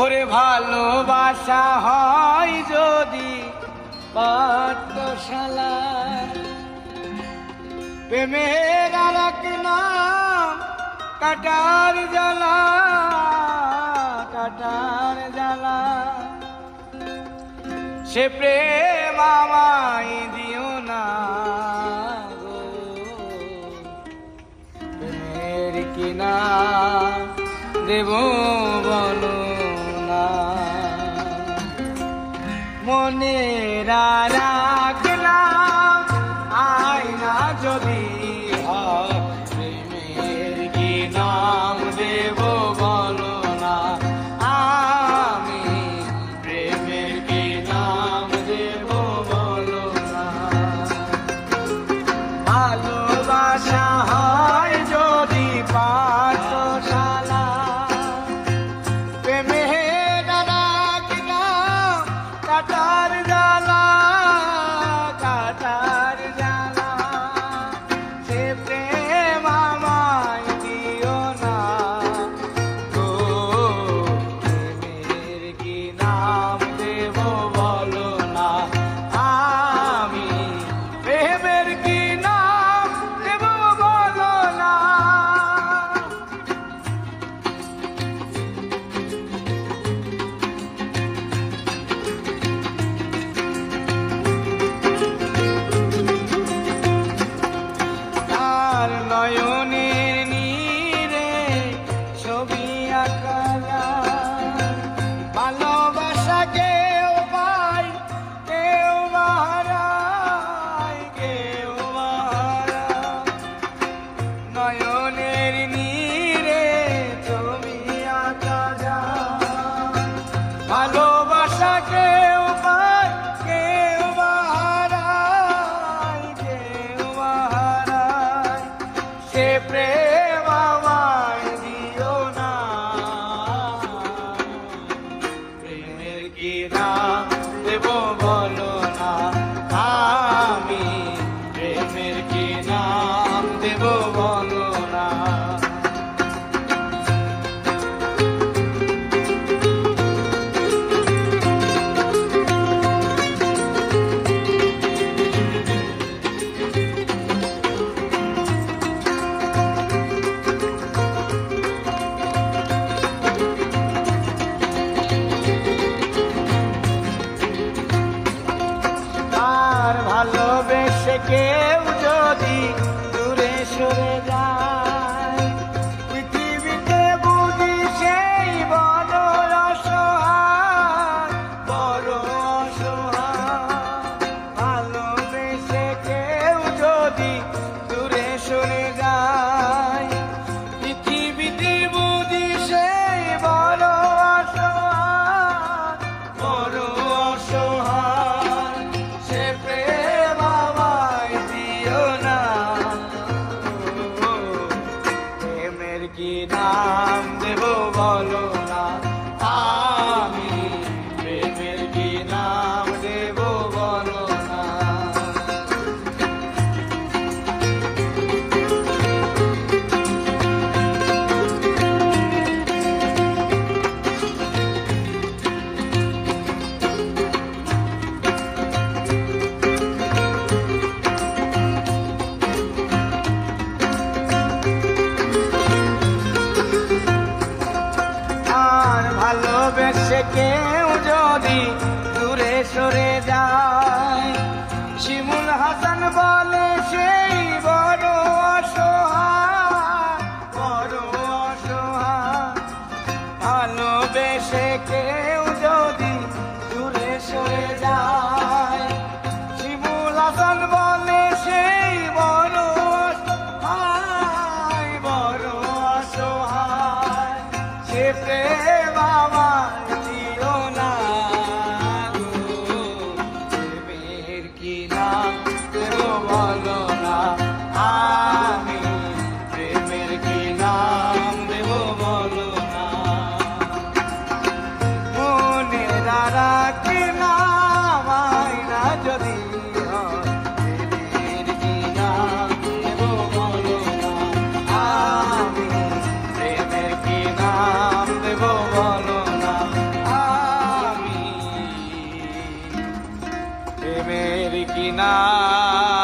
ওরে ভালোবাসা হয় যদি পাঠশালা, প্রেমের আরেক নাম কাটার জ্বালা, কাটার জ্বালা। সে প্রেম আমায় দিও না গো, প্রেমের কিনা দেব বলো না। মনে রাখলাম আয়না যদি হয়, প্রেমের কি নাম দেব বলো না। আমি প্রেমের কি নাম দেব বলো না। ভালোবাসা হয় যদি পাঠশালা, কাটার জ্বালা, কাটার জ্বালা। সে প্রেম আমায় দিও না গো, প্রেমের কি নাম দেব বলো না। আমি প্রেমের কি নাম দেব বলো না। নয়নের নীরে ছবি আঁকা, ভালোবাসা কেউ পায় কেউ হারায়, কেউ হারায়। নয়নের নীরে ছবি আঁকা যায়, ভালোবাসা কেউ পায় কেউ হারায়, কেউ হারায়। সে প্রেম আমায় দিও না, প্রেমের কি নাম দেব বলো না। আমি প্রেমের কি নাম দেব বলো না। ভালোবেসে কেউ যদি দূরে সরে যায়, পৃথিবীতে বুঝি সেই বড় অসহায়, বড় অসহায়। ভালোবেসে কেউ যদি দূরে সরে যায়, পৃথিবীতে বুঝি সেই বড় অসহায়, বড় অসহায়। সে প্রেম আমায় দিও না, প্রেমের কি নাম দেব বলো না। আমি প্রেমের কি নাম দেব বলো না। ভালোবেসে কেউ যদি দূরে সরে যায়, শিমুল হাসান বলে সেই বড় অসহায়, বড় অসহায়। ভালোবেসে কেউ যদি দূরে সরে যায়, শিমুল হাসান বলে সেই বড় অসহায়, বড় অসহায়। সে প্রেম আমায় দিও না গো, প্রেমের কি নাম দেব বলো না। আমি প্রেমের কি নাম দেব বলো না। প্রেমের কিনার